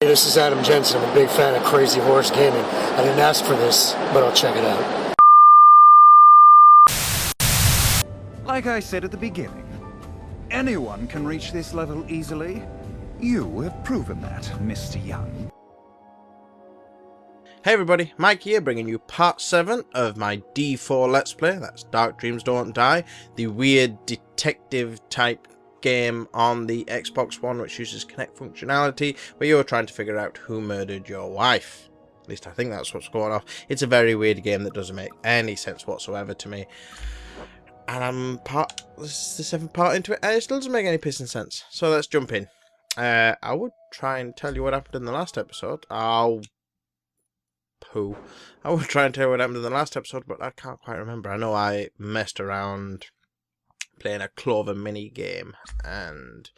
Hey, this is Adam Jensen. I'm a big fan of Crazy Horse Gaming. I didn't ask for this, but I'll check it out. Like I said at the beginning, anyone can reach this level easily. You have proven that, Mr. Young. Hey everybody, Mike here, bringing you part 7 of my D4 Let's Play. That's Dark Dreams Don't Die, the weird detective type game on the Xbox One which uses Kinect functionality, where you're trying to figure out who murdered your wife. At least I think that's what's going on. It's a very weird game that doesn't make any sense whatsoever to me. And this is the 7th part into it, and it still doesn't make any pissing sense. So let's jump in. I would try and tell you what happened in the last episode. I would try and tell you what happened in the last episode, but I can't quite remember. I know I messed around playing a Clover mini game, and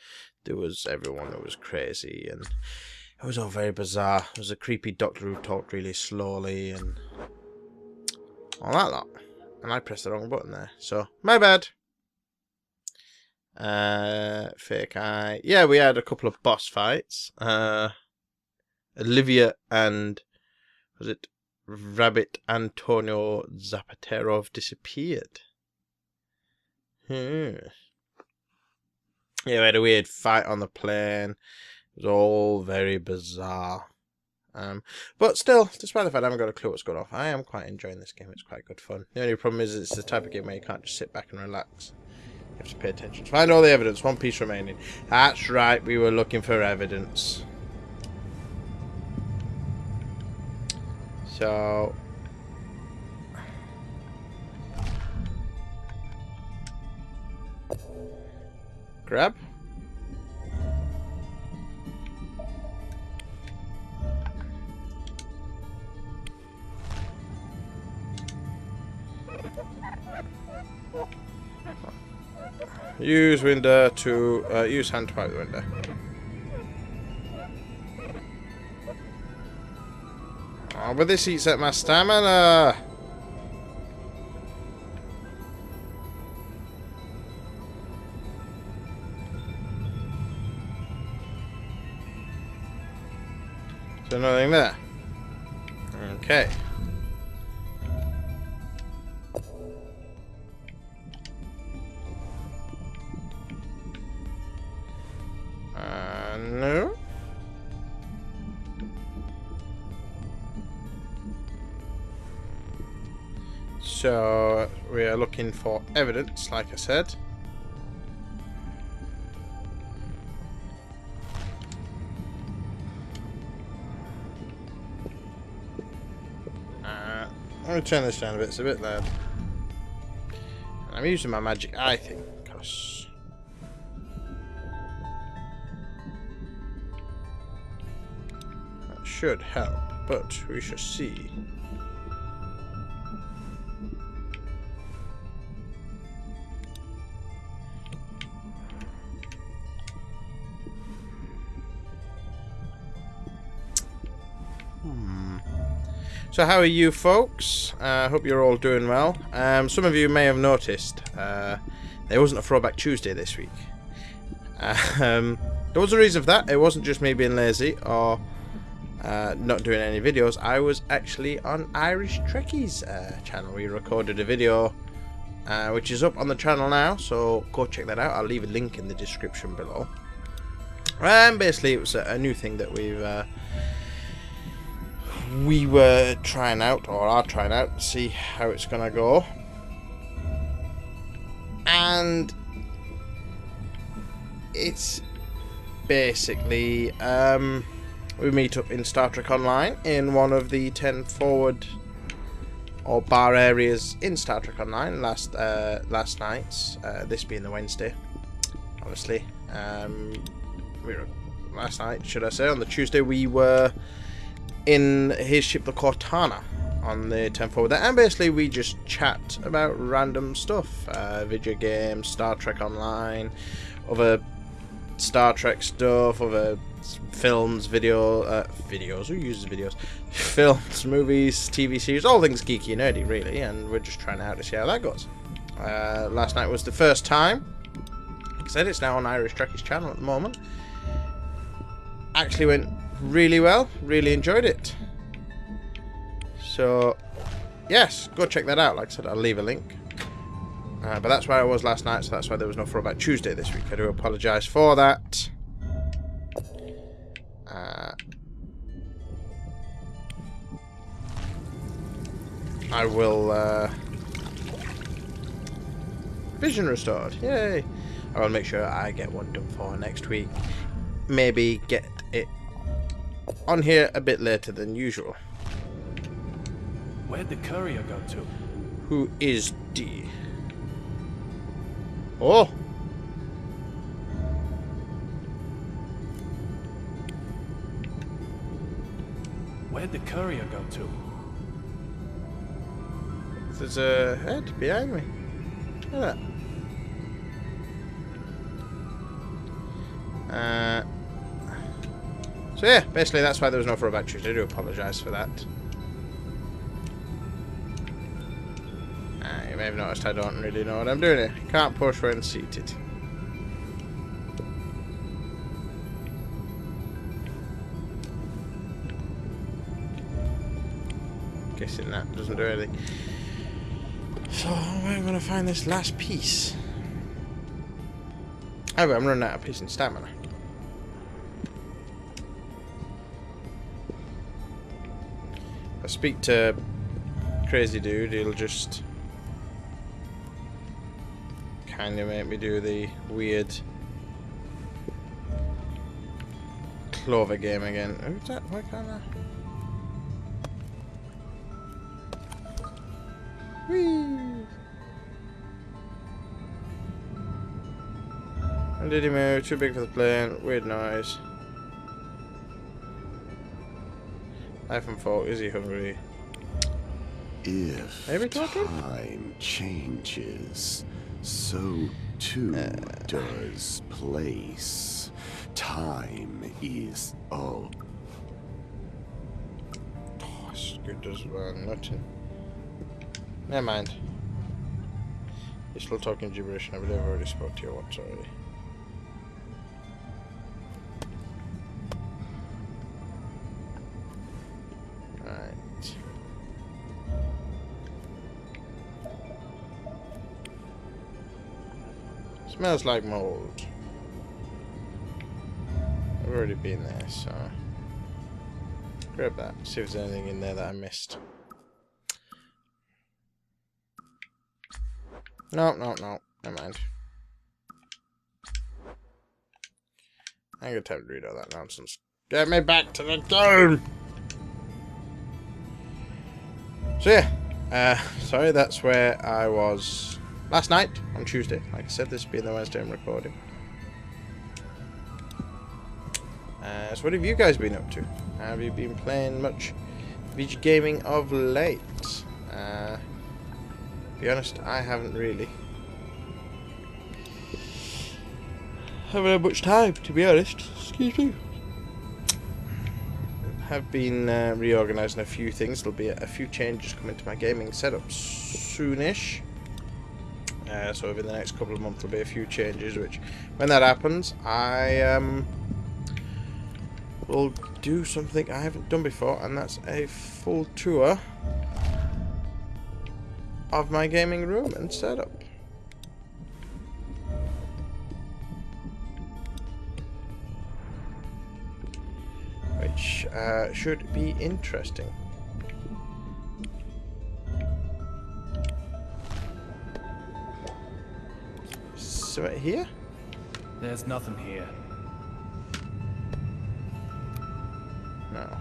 there was everyone that was crazy, and it was all very bizarre. There was a creepy doctor who talked really slowly, and all that lot. And I pressed the wrong button there, so my bad. Fake eye. Yeah, we had a couple of boss fights. Olivia and was it Rabbit Antonio Zapaterov disappeared. Yeah, we had a weird fight on the plane. It was all very bizarre. But still, despite the fact I haven't got a clue what's going on, I am quite enjoying this game. It's quite good fun. The only problem is it's the type of game where you can't just sit back and relax. You have to pay attention. Find all the evidence. One piece remaining. That's right, we were looking for evidence. So grab. Use window to use hand to pipe the window. Oh, but this eats at my stamina. So nothing there. Okay. No. So we are looking for evidence, like I said. Let me turn this down a bit, it's a bit loud. And I'm using my magic eye thing, because that should help, but we shall see. So how are you folks? I hope you're all doing well. Some of you may have noticed there wasn't a Throwback Tuesday this week. There was a reason for that. It wasn't just me being lazy or not doing any videos. I was actually on Irish Trekkie's channel. We recorded a video which is up on the channel now, so go check that out. I'll leave a link in the description below. Basically it was a new thing that we were trying out, or are trying out, to see how it's gonna go. And it's basically we meet up in Star Trek Online in one of the 10 forward or bar areas in Star Trek Online last night, this being the Wednesday, obviously. Last night, should I say, on the Tuesday, we were in his ship, the Cortana, on the 10 forward there, and basically we just chat about random stuff, video games, Star Trek Online, other Star Trek stuff, other films, videos, who uses videos, films, movies, TV series, all things geeky and nerdy really, and we're just trying out to see how that goes. Last night was the first time. Like I said, it's now on Irish Trekkie's channel at the moment. Actually went really well. Really enjoyed it. So, yes, go check that out. Like I said, I'll leave a link. But that's where I was last night, so that's why there was no Throwback Tuesday this week. I do apologise for that. I will... Vision restored. Yay! I will make sure I get one done for next week. Maybe get it on here a bit later than usual. Where'd the courier go to? Who is D? Oh! Where'd the courier go to? There's a head behind me. Look at that. So yeah, basically that's why there was no Throwback Tuesday. I do apologise for that. You may have noticed I don't really know what I'm doing here. Can't push when seated. Guessing that doesn't do anything. So where am I going to find this last piece? Oh, I'm running out of peace and stamina. I speak to Crazy Dude, he'll just kind of make me do the weird Clover game again. Who's that? Why can't I? Whee! And did he move? Too big for the plane. Weird noise. Life and fault. Is he hungry? If Maybe talking? time changes, so too does place. Time is Oh, it's good as well. Nothing. Never mind. You're still talking gibberish, and I believe I've already spoke to you once already. Right. Smells like mold. I've already been there, so grab that. See if there's anything in there that I missed. No, no, no. Never mind. I ain't got time to read all that nonsense. Get me back to the game! So yeah, sorry, that's where I was last night on Tuesday. Like I said, this being the Wednesday I'm recording. So what have you guys been up to? Have you been playing much video gaming of late? To be honest, I haven't really. Haven't had much time, to be honest. Excuse me. Have been reorganising a few things. There'll be a few changes coming to my gaming setup soonish. So over the next couple of months there'll be a few changes, which when that happens I will do something I haven't done before, and that's a full tour of my gaming room and setup. Which should be interesting. So right here? There's nothing here. No.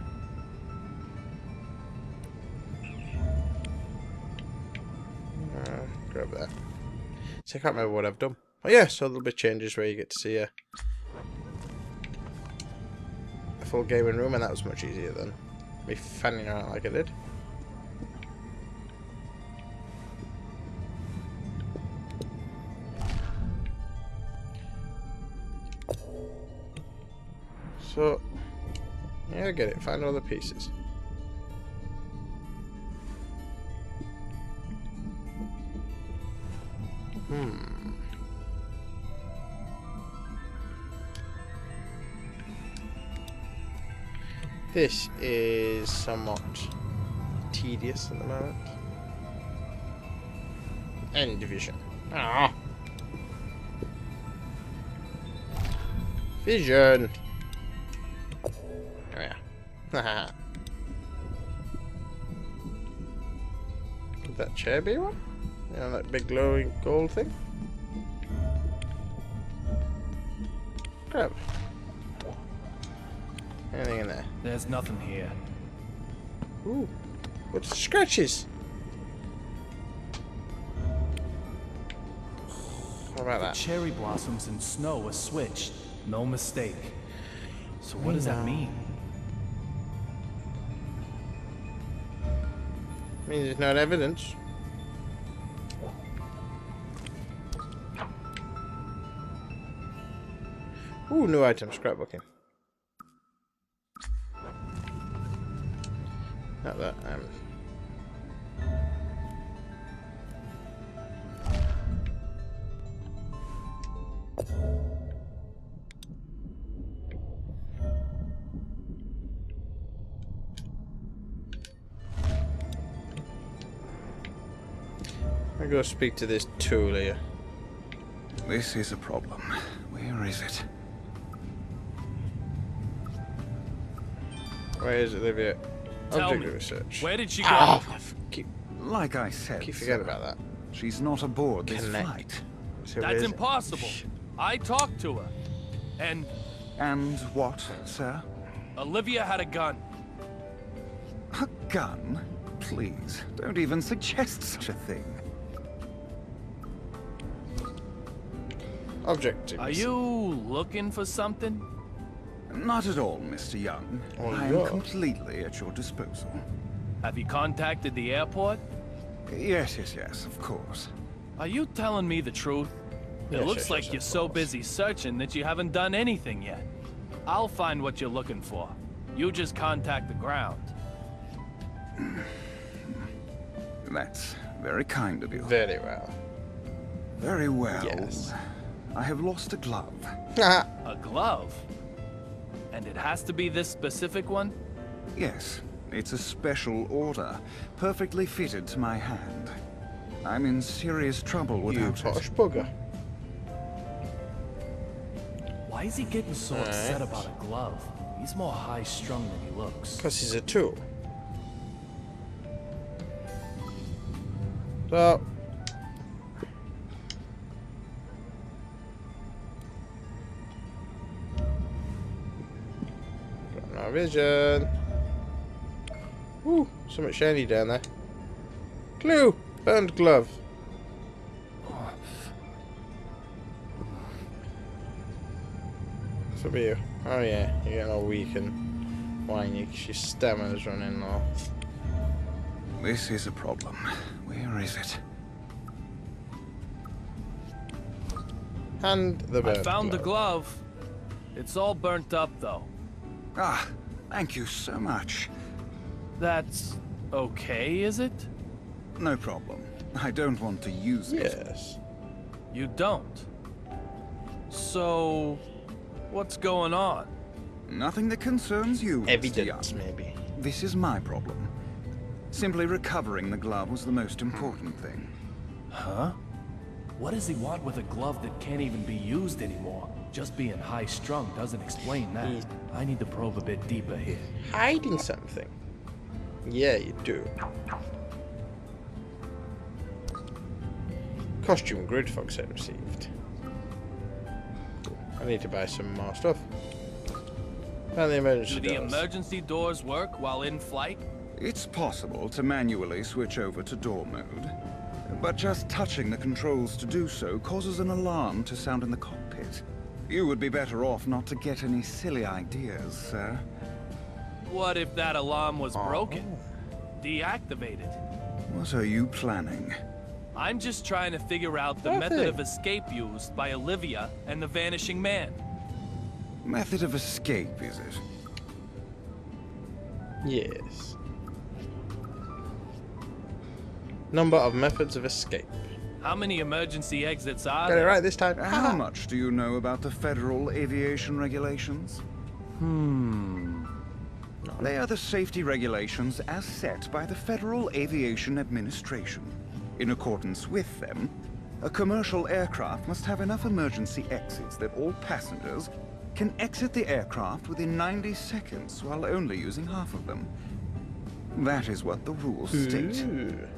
Grab that. So I can't remember what I've done. Oh yeah, so there'll be changes where you get to see a full gaming room, and that was much easier than me fanning around like I did. So, yeah, I get it. Find all the pieces. This is somewhat tedious at the moment. End division. Ah. Vision. There we are. Could that chair be one? You know, that big glowing gold thing? Grab. Anything in there? There's nothing here. Ooh. What's the scratches? What about that? Cherry blossoms and snow are switched. No mistake. So what does that mean? Means there's no evidence. Ooh, new item, scrapbooking. Not that, I'll go speak to this tool here. This is a problem. Where is it? Where is it, Olivia? Tell Object me, research. where did she go? Oh, I keep Like I said, forgetting about that. she's not aboard this Connect. flight. So where That's is it? impossible. I talked to her. And And what, sir? Olivia had a gun. A gun? Please, don't even suggest such a thing. Objective. Are you looking for something? Not at all, Mr. Young. Oh, I am yeah. completely at your disposal. Have you contacted the airport? Yes, of course. Are you telling me the truth? Yes, It looks yes, like yes, you're of so course. busy searching that you haven't done anything yet. I'll find what you're looking for. You just contact the ground. That's very kind of you. Very well. Very well. Yes. I have lost a glove. A glove? And it has to be this specific one? Yes, it's a special order, perfectly fitted to my hand. I'm in serious trouble You without posh it. bugger. Why is he getting so upset about a glove? He's more high-strung than he looks. Because he's a tool. So. Got no vision. Ooh, so much shiny down there. Clue! Burned glove. What's up with you? Oh yeah, you're getting all weak and whiny because your stamina's running low. This is a problem. Where is it? And the I burnt found the glove. glove. It's all burnt up, though. Ah, thank you so much. That's okay, is it? No problem. I don't want to use it. Yes. You don't. So, what's going on? Nothing that concerns you, Mr. Evidence, Young. maybe. This is my problem. Simply recovering the glove was the most important thing. Huh? What does he want with a glove that can't even be used anymore? Just being high-strung doesn't explain that. He's- I need to probe a bit deeper here. Hiding something. Yeah, you do. Costume grid fox I received. I need to buy some more stuff. And the emergency Do the doors. emergency doors work while in flight? It's possible to manually switch over to door mode, but just touching the controls to do so causes an alarm to sound in the cockpit. You would be better off not to get any silly ideas, sir. What if that alarm was broken? Deactivated? What are you planning? I'm just trying to figure out the method of escape used by Olivia and the Vanishing Man. Method of escape, is it? Yes. Number of methods of escape. How many emergency exits are Got it there? right this time. How much do you know about the federal aviation regulations? No, They are the safety regulations as set by the Federal Aviation Administration. In accordance with them, a commercial aircraft must have enough emergency exits that all passengers can exit the aircraft within 90 seconds while only using half of them. That is what the rules state.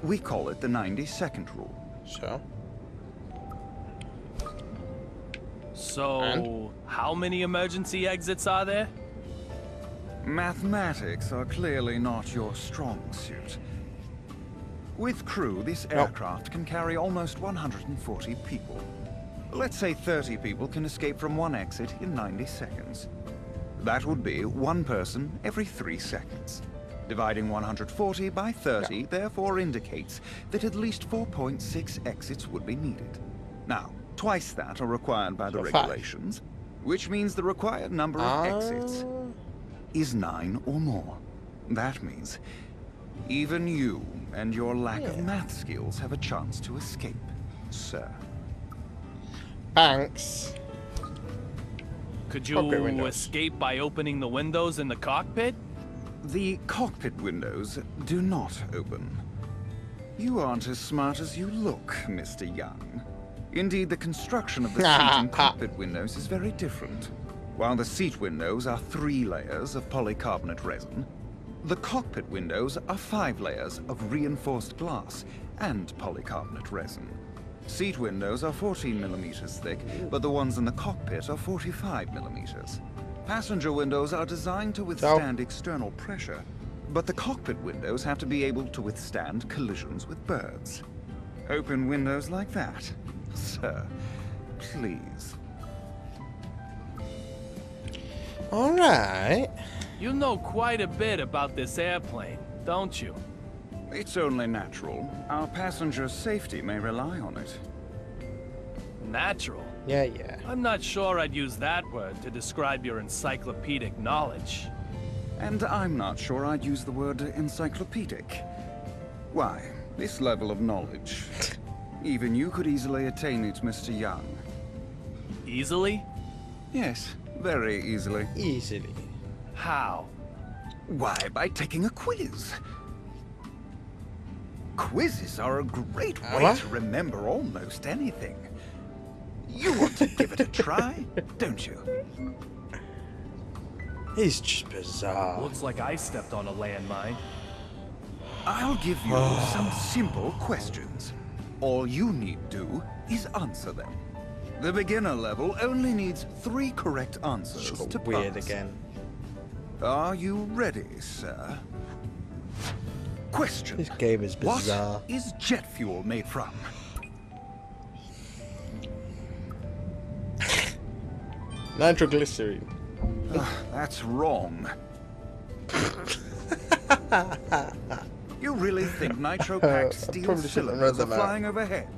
We call it the 90-second rule. So, how many emergency exits are there? Mathematics are clearly not your strong suit. With crew, this aircraft can carry almost 140 people. Let's say 30 people can escape from one exit in 90 seconds. That would be one person every 3 seconds. Dividing 140 by 30 therefore indicates that at least 4.6 exits would be needed. Now, twice that are required by the regulations, which means the required number of exits is 9 or more. That means even you and your lack of math skills have a chance to escape, sir. Thanks. Could you escape by opening the windows in the cockpit? The cockpit windows do not open. You aren't as smart as you look, Mr. Young. Indeed, the construction of the seat and cockpit windows is very different. While the seat windows are 3 layers of polycarbonate resin, the cockpit windows are 5 layers of reinforced glass and polycarbonate resin. Seat windows are 14 millimeters thick, but the ones in the cockpit are 45 millimeters. Passenger windows are designed to withstand external pressure, but the cockpit windows have to be able to withstand collisions with birds. Open windows like that, sir, please. All right. You know quite a bit about this airplane, don't you? It's only natural. Our passengers' safety may rely on it. Natural? Yeah. I'm not sure I'd use that word to describe your encyclopedic knowledge. And I'm not sure I'd use the word encyclopedic. Why, this level of knowledge, even you could easily attain it, Mr. Young. Easily? Yes, very easily. Easily. How? Why, by taking a quiz. Quizzes are a great way to remember almost anything. You want to give it a try, don't you? He's just bizarre. Looks like I stepped on a landmine. I'll give you some simple questions. All you need do is answer them. The beginner level only needs 3 correct answers to pass. Weird again. Are you ready, sir? Question. This game is bizarre. What is jet fuel made from? Nitroglycerin. That's wrong. You really think nitro-packed steel cylinders are flying overhead?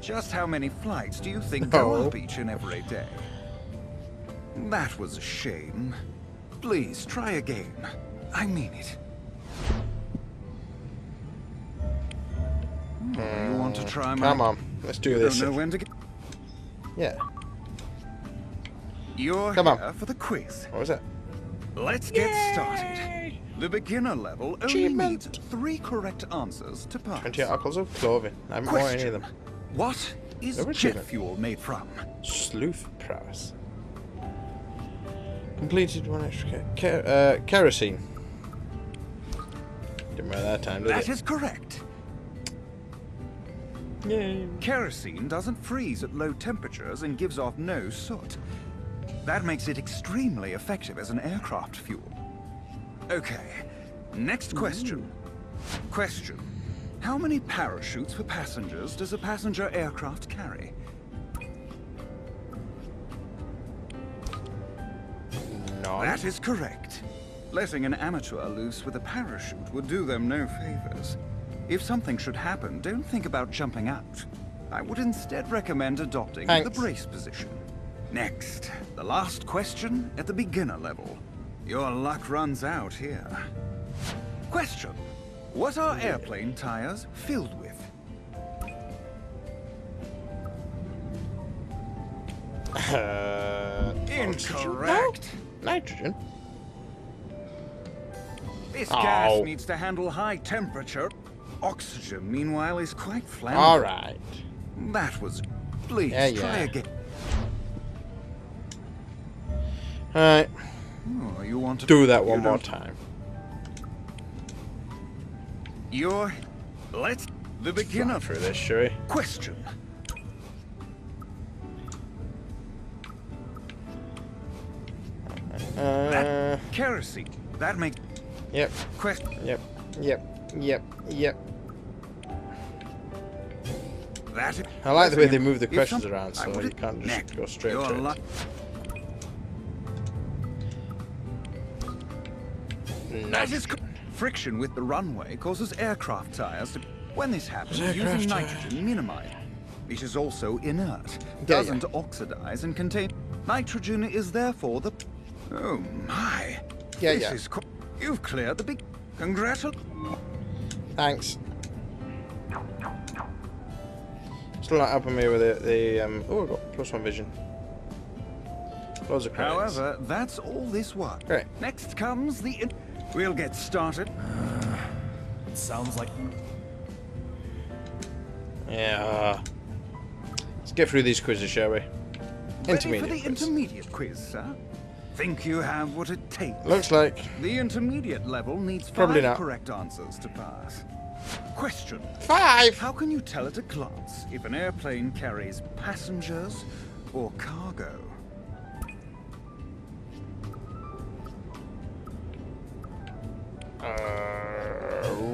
Just how many flights do you think go up each and every day? That was a shame. Please, try again. I mean it. You want to try my... Come on, let's do this. Don't know when to get... Yeah. You're here for the quiz. What was it? Let's get started. The beginner level only needs 3 correct answers to pass. 20 articles of clothing. I haven't worn any of them. What is jet fuel made from? Sleuth prowess. Completed 1 extra kerosene. Didn't wear that time, did it? That is correct. Yay. Kerosene doesn't freeze at low temperatures and gives off no soot. That makes it extremely effective as an aircraft fuel. Okay, next question. Question. How many parachutes for passengers does a passenger aircraft carry? None. That is correct. Letting an amateur loose with a parachute would do them no favors. If something should happen, don't think about jumping out. I would instead recommend adopting the brace position. Next, the last question at the beginner level. Your luck runs out here. Question. What are airplane tires filled with? Incorrect. Incorrect. Nitrogen. This gas needs to handle high temperature. Oxygen, meanwhile, is quite flammable. Alright. That was... Please, try again. Alright. Oh, you want to... Do that one more time. Let's... The beginner. Through this, shall we? Question. Kerosene. That makes... Yep. Question. Yep. That... I like the way they move the questions around, so you can't just go straight to it. That is friction with the runway causes aircraft tires to... When this happens, using nitrogen minimizes. It is also inert, doesn't oxidize, and contain... Nitrogen is therefore the... Oh my. This is... You've cleared the big... Congratulations. Thanks. Still not helping me with the oh, I got +1 vision. Loads of credits. However, that's all this was. Great. Next comes the... We'll get started. It sounds like... Yeah. Let's get through these quizzes, shall we? Ready for the intermediate quiz, sir? Think you have what it takes? Looks like. The intermediate level needs Probably 5 not. correct answers to pass. Question. 5! How can you tell at a glance if an airplane carries passengers or cargo?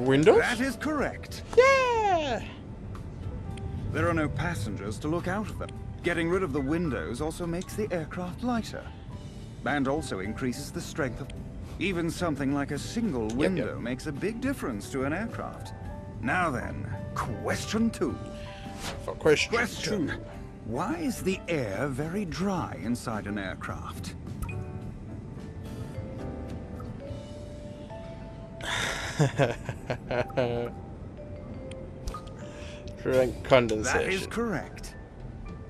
Windows? That is correct. Yeah! There are no passengers to look out of them. Getting rid of the windows also makes the aircraft lighter. And also increases the strength of... Even something like a single window makes a big difference to an aircraft. Now then, question 2. For question 2. Why is the air very dry inside an aircraft? Condensation. That is correct.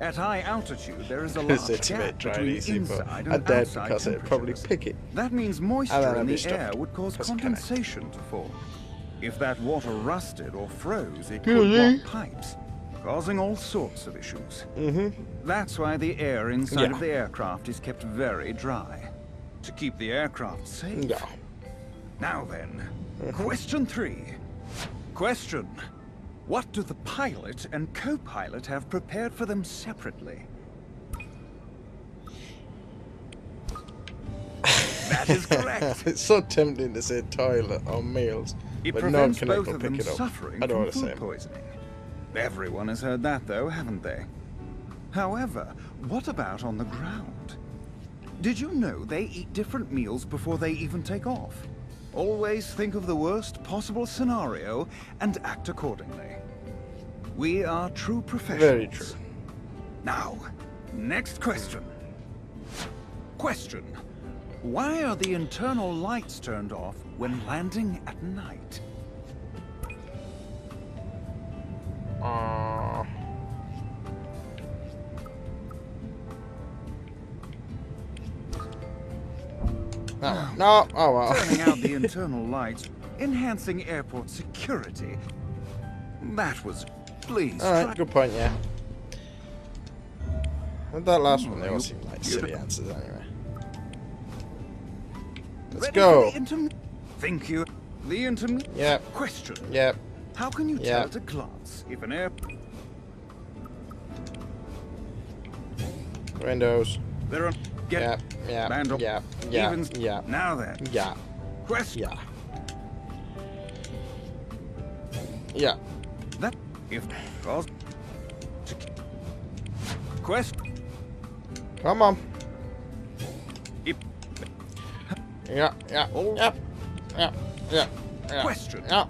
At high altitude, there is a large gap between inside and outside because it'd probably pick it. That means moisture in the air would cause condensation to form. If that water rusted or froze, it could block pipes, causing all sorts of issues. That's why the air inside of the aircraft is kept very dry, to keep the aircraft safe. Now then, question 3. Question. What do the pilot and co-pilot have prepared for them separately? That is correct. It's so tempting to say toilet or meals, It but no one prevents can both go of pick them it up. suffering I don't from want to say food poisoning. Everyone has heard that, though, haven't they? However, what about on the ground? Did you know they eat different meals before they even take off? Always think of the worst possible scenario and act accordingly. We are true professionals. Very true. Now, next question. Question. Why are the internal lights turned off when landing at night? No. Oh well. Turning out the internal lights, enhancing airport security. That was... Please Alright, good point, yeah. And that last one, they all seem like silly answers anyway. Let's go. Think you... The intermediate... Yep. Question. Yep. How can you tell at a glance if an air... Windows. There are... Yeah. Now then. Yeah. Question. Yeah. That... If... Cause... Question. Come on. If... Yeah. Question. Get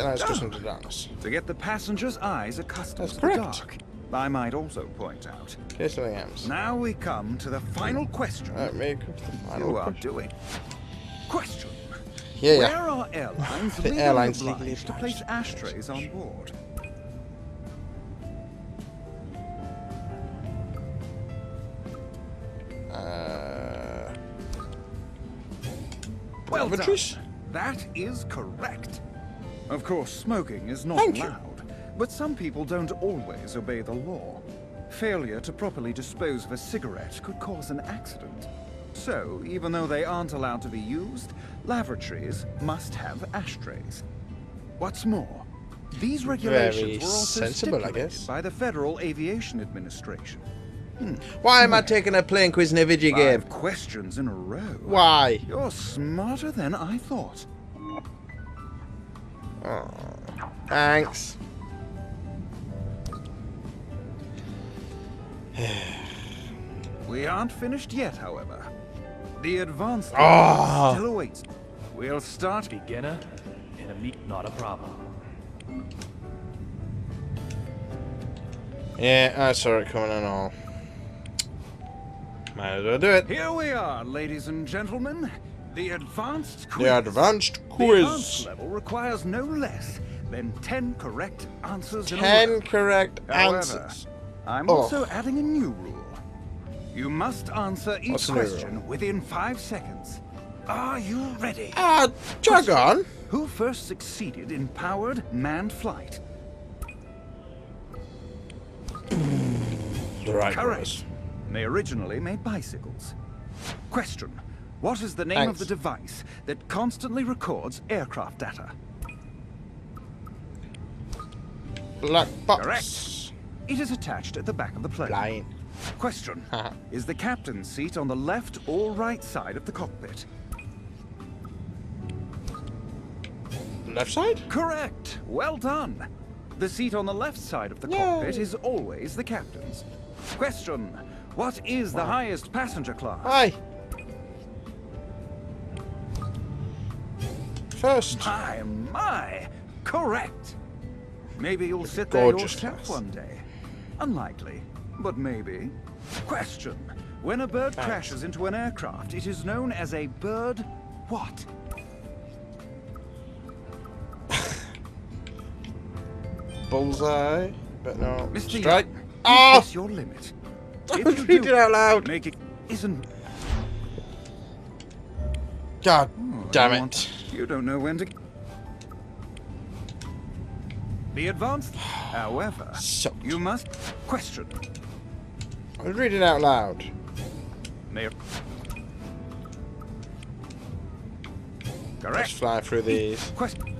an eyes accustomed to darkness. To get the passenger's eyes accustomed to the correct. dark. I might also point out. Okay, something else. Now we come to the final question. May come to the final You are question. doing. Question. Yeah. Where are airlines legally airlines obliged legally to place ashtrays on board? Well done. lavatories? That is correct. Of course, smoking is not Thank you. allowed, but some people don't always obey the law. Failure to properly dispose of a cigarette could cause an accident. So, even though they aren't allowed to be used, lavatories must have ashtrays. What's more, these regulations Very were also sensible, I stipulated guess. by the Federal Aviation Administration. Why am I taking a plane quiz in a video game? 5 questions in a row. Why? You're smarter than I thought. Oh, thanks. We aren't finished yet, however. The advanced Ah. still awaits. We'll start. Beginner, intermediate, not a problem. Yeah, I saw it coming and all. Might as well do it. Here we are, ladies and gentlemen. The advanced quiz. The advanced The quiz. advanced level requires no less than 10 correct answers in a 10 row. correct However, answers. I'm Oh. also adding a new rule. You must answer each What's the new question within 5 seconds. Are you ready? Ah, jog on. Who first succeeded in powered manned flight? The right Correct. ones. They originally made bicycles. Question. What is the name of Thanks. the device that constantly records aircraft data? Black box. Correct. It is attached at the back of the plane. Flying. Question. Is the captain's seat on the left or right side of the cockpit? Left side? Correct. Well done. The seat on the left side of the cockpit is always the captain's. Question. What is the highest passenger class? Hi. First. My. Correct. Maybe you'll sit there Gorgeous yourself class. one day. Unlikely, but maybe. Question. When a bird Thanks. crashes into an aircraft, it is known as a bird what? Bullseye. But no. Mr. Strike. Young, Oh! What's your limit? Don't read it out loud. Make it isn't. God Oh, damn you it. want- You don't know when to. The advanced, however, Sucked. you must question. I was reading out loud. May Let's correct. fly through these. Question.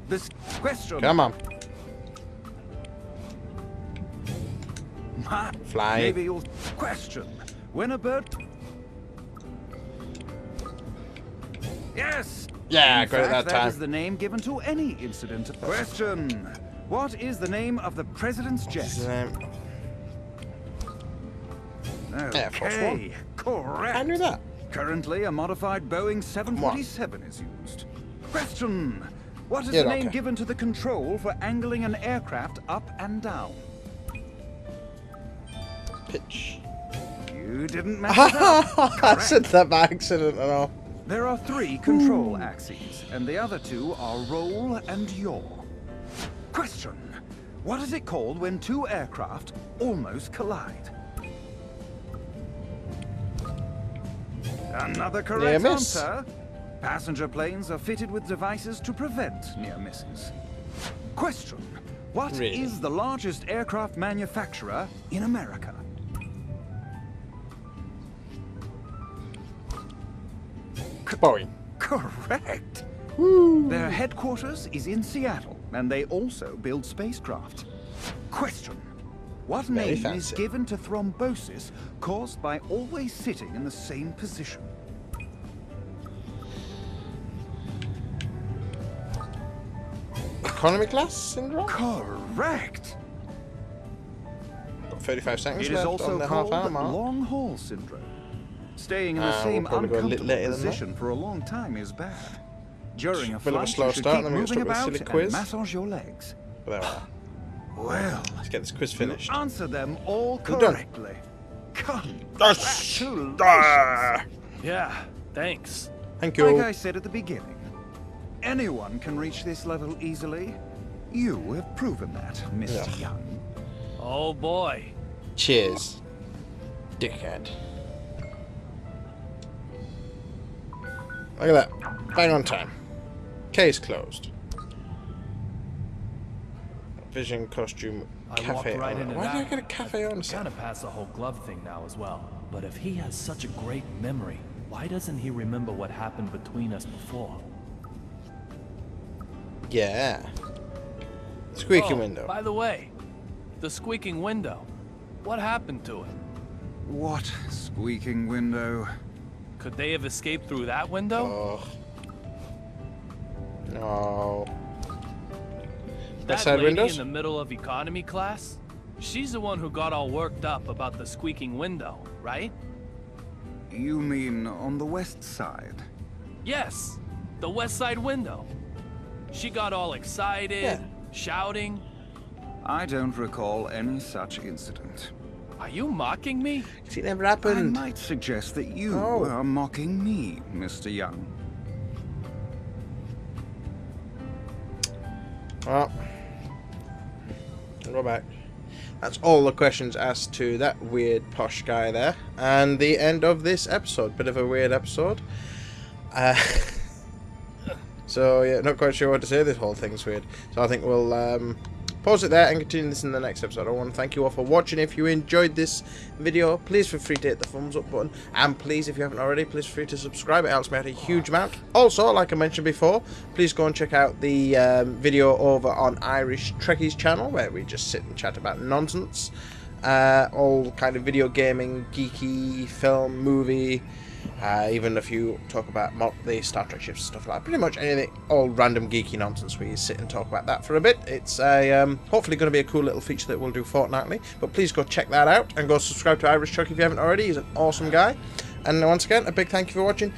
This question. Come on. Fly. Maybe you'll question. When a bird. Yes. Yeah, In got it fact, that time. is the name given to any incident. Question. What is the name of the president's jet? Air Force One. Okay, correct. I knew that. Currently, a modified Boeing 747 is used. Question. What is Yeah, the name okay. given to the control for angling an aircraft up and down? Pitch. You didn't mess it up. I said that by accident and all. There are 3 control axes, and the other 2 are roll and yaw. Question. What is it called when 2 aircraft almost collide? Another correct Near miss. answer. Passenger planes are fitted with devices to prevent near misses. Question. What is Really? the largest aircraft manufacturer in America? Boeing. Correct. Their headquarters is in Seattle, and they also build spacecraft. Question. What Very name is fancy. given to thrombosis caused by always sitting in the same position? Economy class syndrome? Correct. Got 35 seconds It is left also on the called half hour mark. long haul syndrome. Staying in the We'll same probably go a little uncomfortable later than that. position for a long time is bad. During a Bit of a flight, slow you should start, keep then we get moving stuck with a about silly and quiz. massage your legs. But there we are. Well, Let's get this quiz finished. you answered them all We're done. correctly. Yes. Congratulations. Ah. Yeah, thanks. Thank Like you. I said at the beginning, anyone can reach this level easily. You have proven that, Mr. Ugh. Young. Oh boy. Cheers. Dickhead. Look at that. Bang on time. Case closed. Vision, costume, I cafe walked right owner. into Why that. did I get a cafe owner? Kind of past the whole glove thing now as well. But if he has such a great memory, why doesn't he remember what happened between us before? Yeah. Squeaky Oh, window. by the way, the squeaking window. What happened to it? What squeaking window? Could they have escaped through that window? Oh. No. That Side lady windows? in the middle of economy class? She's the one who got all worked up about the squeaking window, right? You mean on the west side? Yes, the west side window. She got all excited, Yeah. shouting. I don't recall any such incident. Are you mocking me? It never I happened. might suggest that you Oh. are mocking me, Mr. Young. Well, I'll go back. That's all the questions asked to that weird posh guy there. And the end of this episode. Bit of a weird episode. So, yeah, not quite sure what to say. This whole thing's weird. So I think we'll pause it there and continue this in the next episode. I want to thank you all for watching. If you enjoyed this video, please feel free to hit the thumbs up button. And please, if you haven't already, please feel free to subscribe. It helps me out a huge amount. Also, like I mentioned before, please go and check out the video over on Irish Trekkie's channel, where we just sit and chat about nonsense. All kind of video gaming, geeky, film, movie, even if you talk about the Star Trek ships and stuff like that. Pretty much anything, all random geeky nonsense. We sit and talk about that for a bit. It's a hopefully going to be a cool little feature that we'll do fortnightly. But please go check that out and go subscribe to Irish Trekkie if you haven't already. He's an awesome guy. And once again, a big thank you for watching.